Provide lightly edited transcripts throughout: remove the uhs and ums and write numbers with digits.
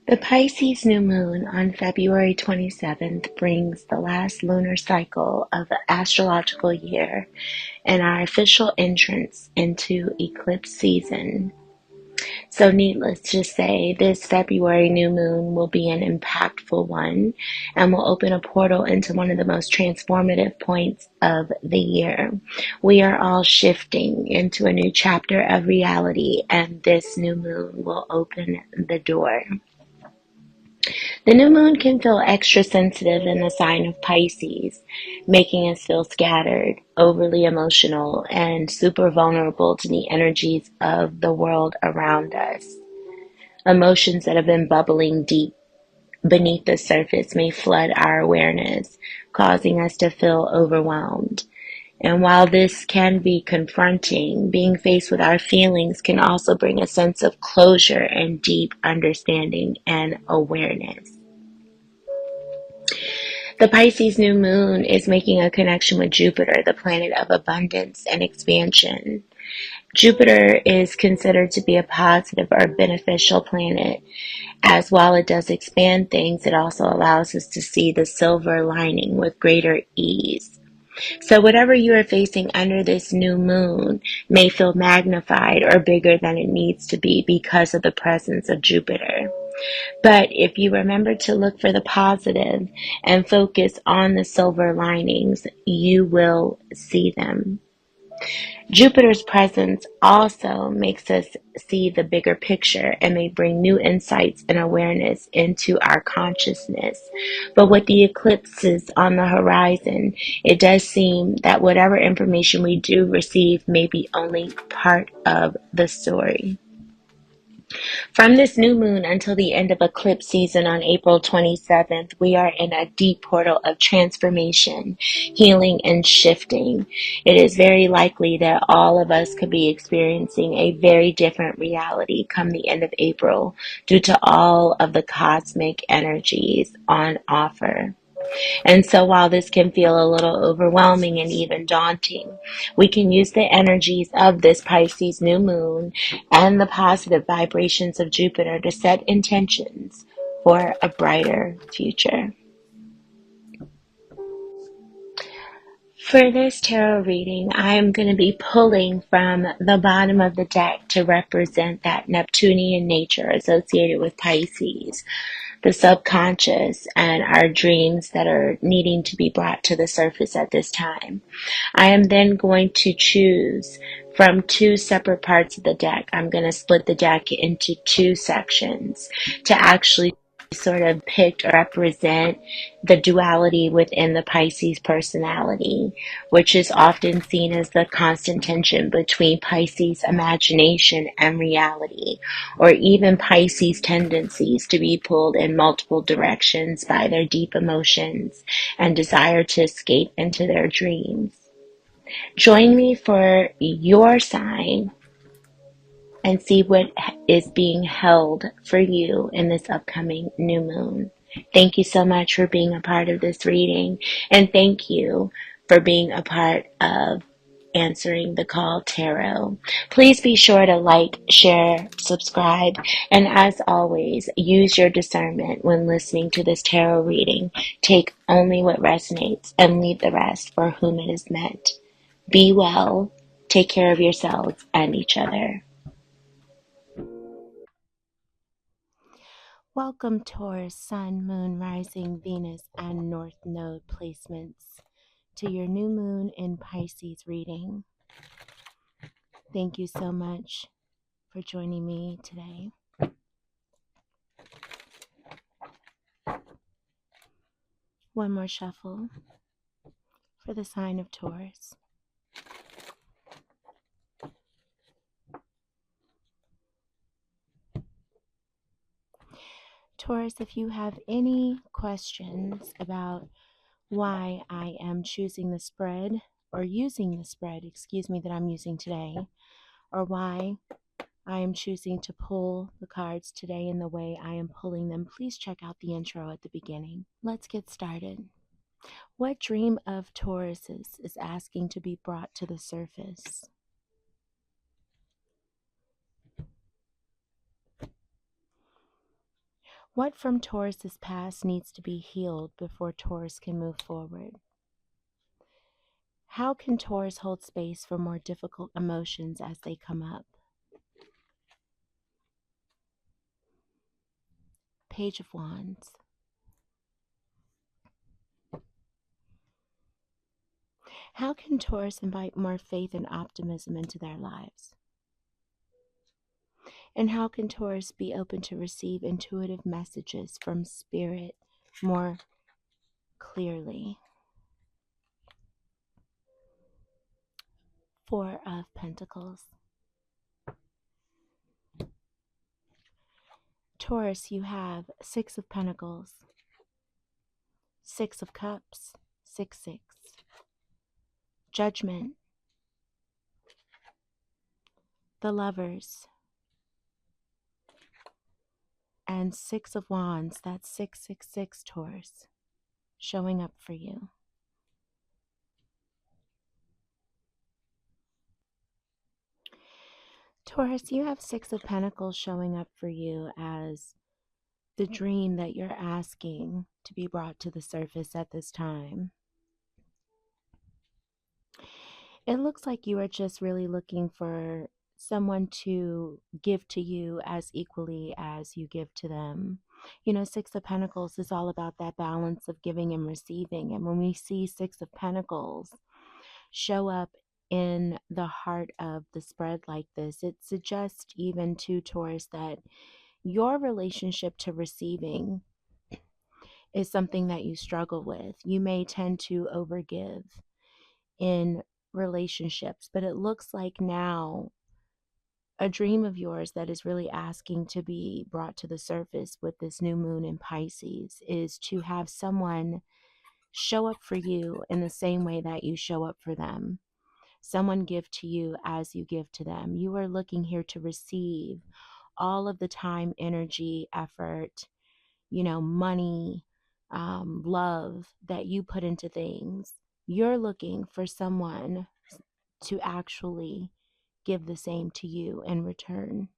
The Pisces new moon on February 27th brings the last lunar cycle of the astrological year and our official entrance into eclipse season. So, needless to say, this February new moon will be an impactful one and will open a portal into one of the most transformative points of the year. We are all shifting into a new chapter of reality, and this new moon will open the door. The new moon can feel extra sensitive in the sign of Pisces, making us feel scattered, overly emotional, and super vulnerable to the energies of the world around us. Emotions that have been bubbling deep beneath the surface may flood our awareness, causing us to feel overwhelmed. And while this can be confronting, being faced with our feelings can also bring a sense of closure and deep understanding and awareness. The Pisces new moon is making a connection with Jupiter, the planet of abundance and expansion. Jupiter is considered to be a positive or beneficial planet, as while it does expand things, it also allows us to see the silver lining with greater ease. So whatever you are facing under this new moon may feel magnified or bigger than it needs to be because of the presence of Jupiter. But if you remember to look for the positive and focus on the silver linings, you will see them. Jupiter's presence also makes us see the bigger picture and may bring new insights and awareness into our consciousness. But with the eclipses on the horizon, it does seem that whatever information we do receive may be only part of the story. From this new moon until the end of eclipse season on April 27th, we are in a deep portal of transformation, healing, and shifting. It is very likely that all of us could be experiencing a very different reality come the end of April due to all of the cosmic energies on offer. And so while this can feel a little overwhelming and even daunting, we can use the energies of this Pisces new moon and the positive vibrations of Jupiter to set intentions for a brighter future. For this tarot reading, I am going to be pulling from the bottom of the deck to represent that Neptunian nature associated with Pisces, the subconscious, and our dreams that are needing to be brought to the surface at this time. I am then going to choose from two separate parts of the deck. I'm going to split the deck into two sections to actually sort of pick or represent the duality within the Pisces personality, which is often seen as the constant tension between Pisces imagination and reality, or even Pisces tendencies to be pulled in multiple directions by their deep emotions and desire to escape into their dreams. Join me for your sign and see what is being held for you in this upcoming new moon. Thank you so much for being a part of this reading, and thank you for being a part of Answering the Call Tarot. Please be sure to like, share, subscribe, and as always, use your discernment when listening to this tarot reading. Take only what resonates and leave the rest for whom it is meant. Be well, take care of yourselves and each other. Welcome, Taurus, Sun, Moon, Rising, Venus, and North Node placements to your new moon in Pisces reading. Thank you so much for joining me today. One more shuffle for the sign of Taurus. Taurus, if you have any questions about why I am choosing the spread, or using the spread, that I'm using today, or why I am choosing to pull the cards today in the way I am pulling them, please check out the intro at the beginning. Let's get started. What dream of Taurus's is asking to be brought to the surface? What from Taurus's past needs to be healed before Taurus can move forward? How can Taurus hold space for more difficult emotions as they come up? Page of Wands. How can Taurus invite more faith and optimism into their lives? And how can Taurus be open to receive intuitive messages from Spirit more clearly? Four of Pentacles. Taurus, you have Six of Pentacles, Six of Cups, 6, 6. Judgment, the Lovers, and Six of Wands. That's 666, Taurus, showing up for you. Taurus, you have Six of Pentacles showing up for you as the dream that you're asking to be brought to the surface at this time. It looks like you are just really looking for someone to give to you as equally as you give to them. You know, Six of Pentacles is all about that balance of giving and receiving. And when we see Six of Pentacles show up in the heart of the spread like this, it suggests even to Taurus that your relationship to receiving is something that you struggle with. You may tend to overgive in relationships, but it looks like now a dream of yours that is really asking to be brought to the surface with this new moon in Pisces is to have someone show up for you in the same way that you show up for them. Someone give to you as you give to them. You are looking here to receive all of the time, energy, effort, money, love that you put into things. You're looking for someone to actually give the same to you in return.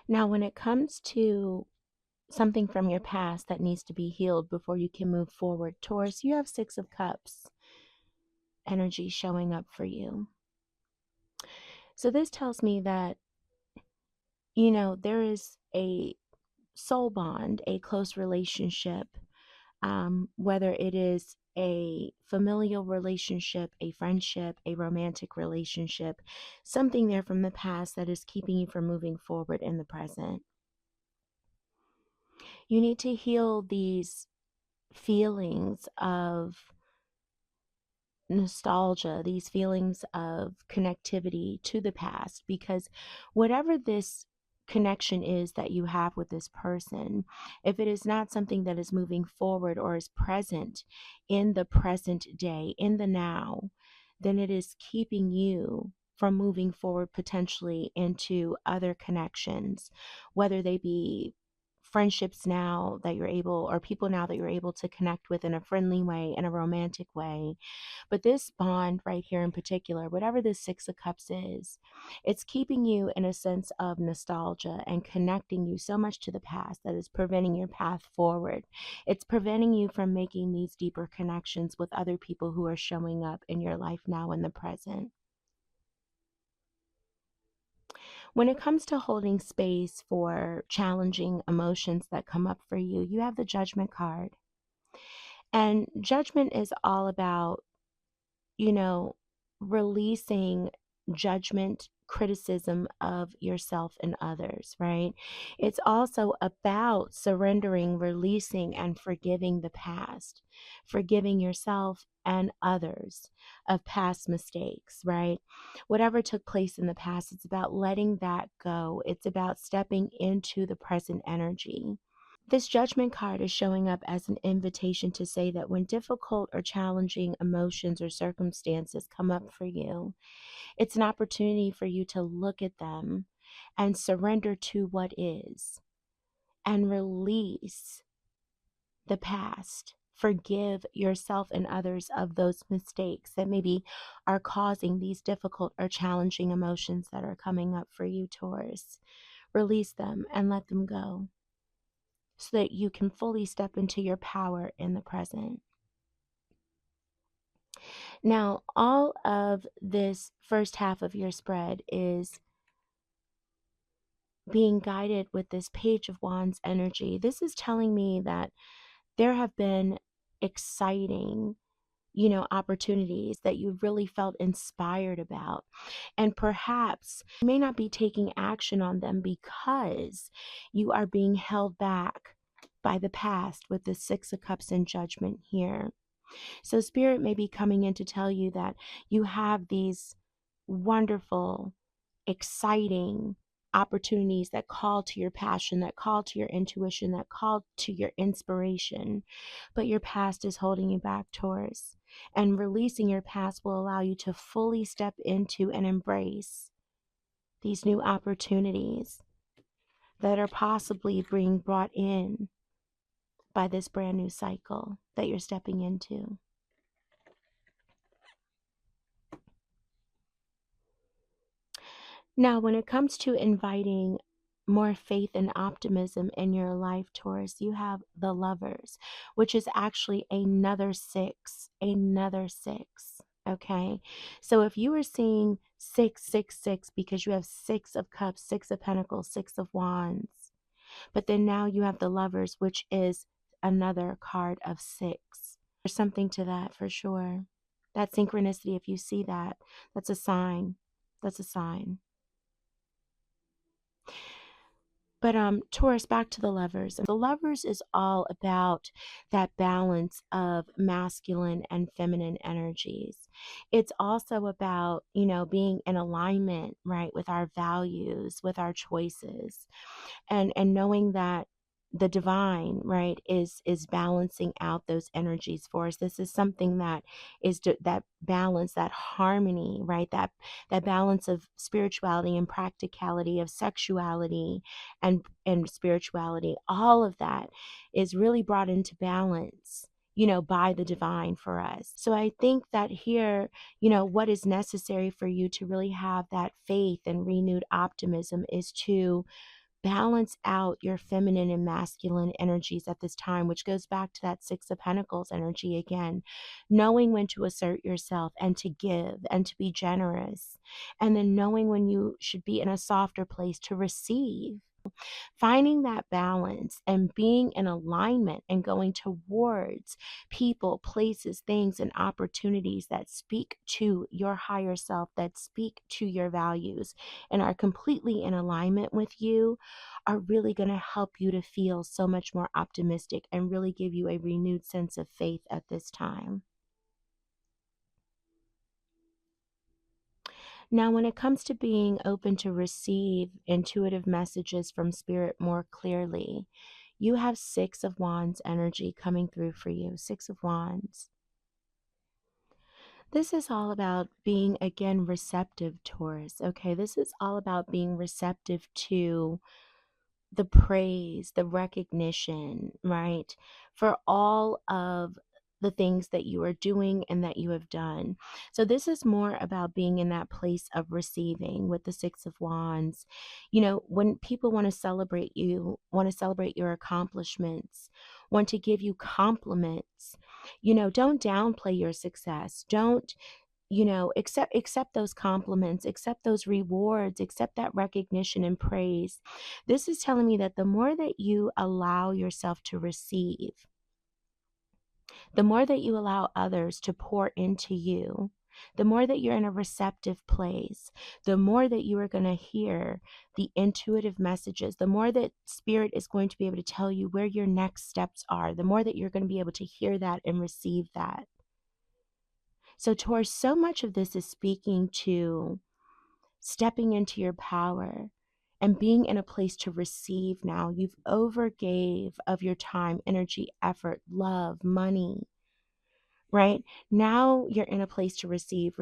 Now, when it comes to something from your past that needs to be healed before you can move forward, Taurus, you have Six of Cups energy showing up for you. So this tells me that, there is a soul bond, a close relationship, whether it is a familial relationship, a friendship, a romantic relationship, something there from the past that is keeping you from moving forward in the present. You need to heal these feelings of nostalgia, these feelings of connectivity to the past, because whatever this connection is that you have with this person, if it is not something that is moving forward or is present in the present day, in the now, then it is keeping you from moving forward potentially into other connections, whether they be friendships now that you're able, or people now that you're able to connect with in a friendly way, in a romantic way. But this bond right here in particular, whatever this Six of Cups is, it's keeping you in a sense of nostalgia and connecting you so much to the past that is preventing your path forward. It's preventing you from making these deeper connections with other people who are showing up in your life now in the present. When it comes to holding space for challenging emotions that come up for you, you have the Judgment card. And Judgment is all about, releasing judgment, criticism of yourself and others, right? It's also about surrendering, releasing, and forgiving the past, forgiving yourself and others of past mistakes, right? Whatever took place in the past, it's about letting that go. It's about stepping into the present energy. This Judgment card is showing up as an invitation to say that when difficult or challenging emotions or circumstances come up for you, it's an opportunity for you to look at them and surrender to what is and release the past. Forgive yourself and others of those mistakes that maybe are causing these difficult or challenging emotions that are coming up for you, Taurus. Release them and let them go so that you can fully step into your power in the present. Now, all of this first half of your spread is being guided with this Page of Wands energy. This is telling me that there have been exciting, opportunities that you really felt inspired about. And perhaps you may not be taking action on them because you are being held back by the past with the Six of Cups and Judgment here. So Spirit may be coming in to tell you that you have these wonderful, exciting opportunities that call to your passion, that call to your intuition, that call to your inspiration. But your past is holding you back, Taurus. And releasing your past will allow you to fully step into and embrace these new opportunities that are possibly being brought in by this brand new cycle that you're stepping into. Now, when it comes to inviting more faith and optimism in your life, Taurus, you have the Lovers, which is actually another six, okay? So if you were seeing 666 because you have Six of Cups, Six of Pentacles, Six of Wands, but then now you have the Lovers, which is another card of six. There's something to that for sure. That synchronicity, if you see that, that's a sign. That's a sign. But Taurus, back to the Lovers. The Lovers is all about that balance of masculine and feminine energies. It's also about, being in alignment, right, with our values, with our choices, and knowing that the divine, right, is balancing out those energies for us. This is something that is that balance, that harmony, right, that balance of spirituality and practicality, of sexuality and spirituality. All of that is really brought into balance, by the divine for us. So I think that here, what is necessary for you to really have that faith and renewed optimism is to balance out your feminine and masculine energies at this time, which goes back to that Six of Pentacles energy again, knowing when to assert yourself and to give and to be generous, and then knowing when you should be in a softer place to receive. Finding that balance and being in alignment and going towards people, places, things, and opportunities that speak to your higher self, that speak to your values and are completely in alignment with you, are really going to help you to feel so much more optimistic and really give you a renewed sense of faith at this time. Now, when it comes to being open to receive intuitive messages from Spirit more clearly, you have Six of Wands energy coming through for you. Six of Wands. This is all about being, again, receptive, Taurus. Okay, this is all about being receptive to the praise, the recognition, right? For all of the things that you are doing and that you have done. So this is more about being in that place of receiving with the Six of Wands. When people want to celebrate you, want to celebrate your accomplishments, want to give you compliments, don't downplay your success. Don't accept those compliments, accept those rewards, accept that recognition and praise. This is telling me that the more that you allow yourself to receive, the more that you allow others to pour into you, the more that you're in a receptive place, the more that you are going to hear the intuitive messages, the more that Spirit is going to be able to tell you where your next steps are, the more that you're going to be able to hear that and receive that. So Taurus, so much of this is speaking to stepping into your power and being in a place to receive now. You've overgave of your time, energy, effort, love, money, right? Now you're in a place to receive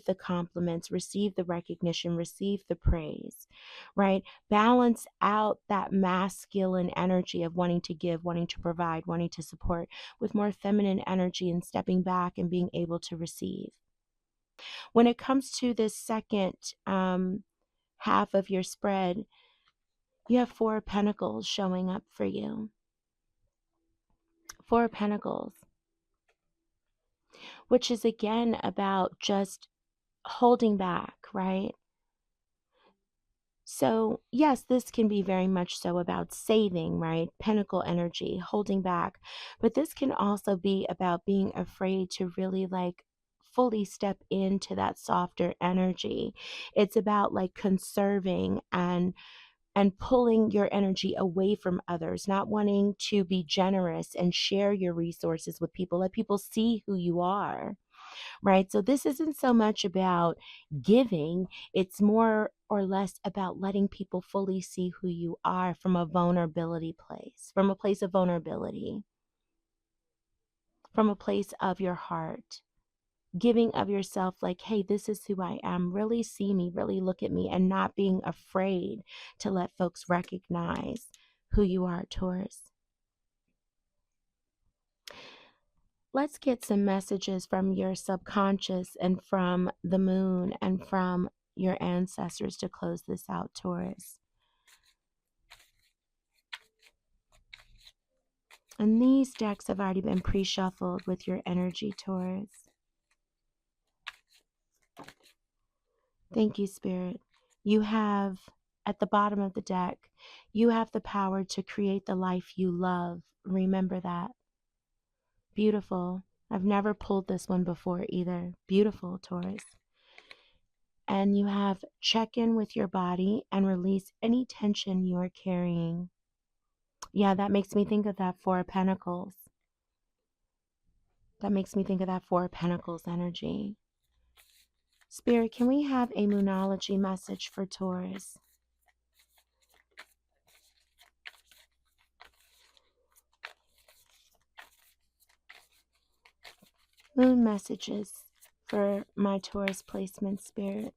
the compliments, receive the recognition, receive the praise, right? Balance out that masculine energy of wanting to give, wanting to provide, wanting to support with more feminine energy and stepping back and being able to receive. When it comes to this second half of your spread, You have Four of Pentacles showing up for you. Four of Pentacles, which is again about just holding back, right? So, yes, this can be very much so about saving, right? Pentacle energy, holding back. But this can also be about being afraid to really like fully step into that softer energy. It's about like conserving and pulling your energy away from others, not wanting to be generous and share your resources with people. Let people see who you are, right? So this isn't so much about giving, it's more or less about letting people fully see who you are from a vulnerability place, from a place of vulnerability, from a place of your heart. Giving of yourself, like, hey, this is who I am. Really see me, really look at me, and not being afraid to let folks recognize who you are, Taurus. Let's get some messages from your subconscious and from the moon and from your ancestors to close this out, Taurus. And these decks have already been pre-shuffled with your energy, Taurus. Thank you, Spirit. You have, at the bottom of the deck, you have the power to create the life you love. Remember that. Beautiful. I've never pulled this one before either. Beautiful, Taurus. And you have check in with your body and release any tension you are carrying. Yeah, that makes me think of that Four of Pentacles. That makes me think of that Four of Pentacles energy. Spirit, can we have a Moonology message for Taurus? Moon messages for my Taurus placement, Spirit.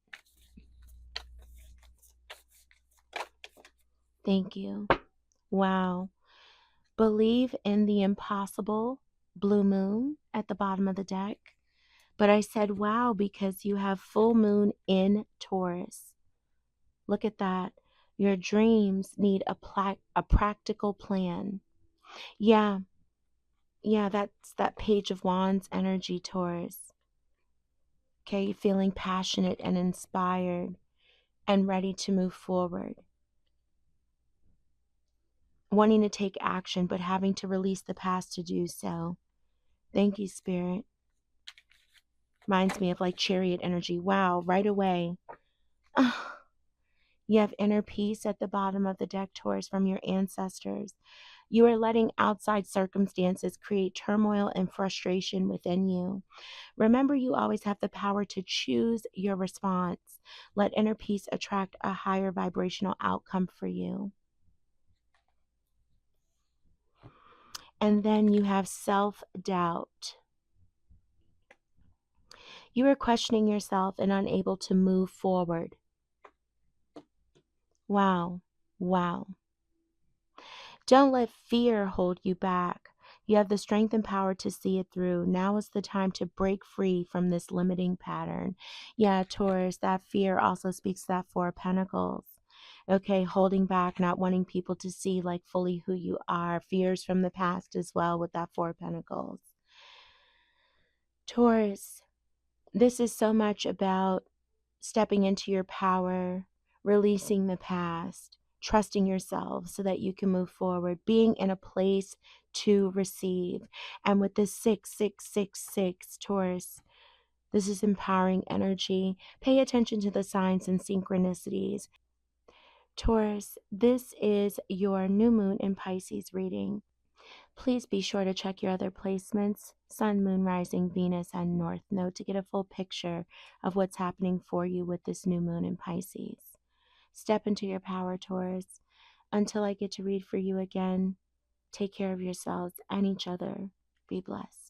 Thank you. Wow. Believe in the impossible, blue moon at the bottom of the deck. But I said, wow, because you have full moon in Taurus. Look at that. Your dreams need a practical plan. Yeah, that's that Page of Wands energy, Taurus. Okay, feeling passionate and inspired and ready to move forward. Wanting to take action, but having to release the past to do so. Thank you, Spirit. Reminds me of like Chariot energy. Wow, right away. You have inner peace at the bottom of the deck, Taurus, from your ancestors. You are letting outside circumstances create turmoil and frustration within you. Remember, you always have the power to choose your response. Let inner peace attract a higher vibrational outcome for you. And then you have self-doubt. You are questioning yourself and unable to move forward. Wow. Wow. Don't let fear hold you back. You have the strength and power to see it through. Now is the time to break free from this limiting pattern. Yeah, Taurus, that fear also speaks to that Four of Pentacles. Okay, holding back, not wanting people to see like fully who you are. Fears from the past as well with that Four of Pentacles. Taurus, this is so much about stepping into your power, releasing the past, trusting yourself so that you can move forward, being in a place to receive. And with this 6666 Taurus, this is empowering energy. Pay attention to the signs and synchronicities. Taurus, this is your new moon in Pisces reading. Please be sure to check your other placements, Sun, Moon, Rising, Venus, and North Node to get a full picture of what's happening for you with this new moon in Pisces. Step into your power, Taurus. Until I get to read for you again, take care of yourselves and each other. Be blessed.